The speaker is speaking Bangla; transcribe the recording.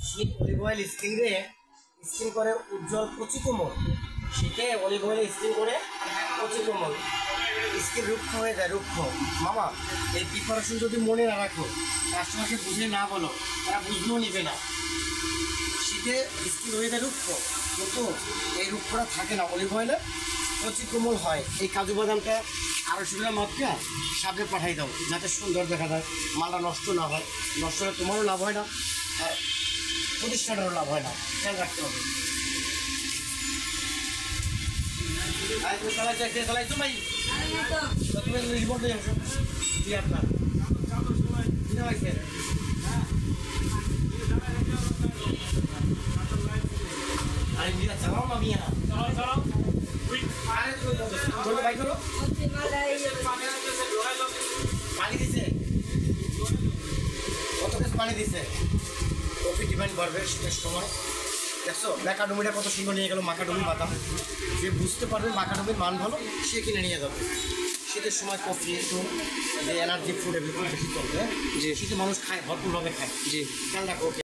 শীত অলিভ অয়েল স্কিন করে উজ্জ্বল কচি কোমল। শীতে অলিভ অয়েল স্কিন করে কচি কোমল, স্কিন রুক্ষ হয়ে যায়, রুক্ষ। মামা এই প্রিপারেশন যদি মনে না রাখো, কাস্টমারকে বুঝে না বলো, তারা বুঝতেও নিবে না। শীতে স্কিন হয়ে যায় রুক্ষ, কিন্তু এই রুক্ষটা থাকে না, অলিভ অয়েলে কচি কোমল হয়। এই কাজু বাদামটা 250 গ্রাম মাত্রা সামনে পাঠাই দাও, যাতে সুন্দর দেখা যায়, মালটা নষ্ট না হয়। নষ্ট হলে তোমারও লাভ হয় না, আর প্রতিষ্ঠানেরও লাভ হয় না, খেয়াল রাখতে হবে। চালাইছো ভাই, তুমি রিপোর্ট দিয়ে আসো। জি আপনার আরে মিয়া চালাও না, মিয়া চালাও। ভাই করো, পানি দিছে, কত কেজি পানি দিছে। কফি ডিমান্ড বাড়বে শীতের সময়। দেখছো ম্যাকাডমিটা কত সুন্দর নিয়ে গেল, মাকাডমি বাদাম। যে বুঝতে পারবে মাকাডমির মান ভালো, সে কিনে নিয়ে যাবে। শীতের সময় কফি একটু যে এনার্জি ফুড এগুলো বেশি চলবে, যে শীতে মানুষ খায়, ভরপুরভাবে খায়। জি, খেয়াল রাখো।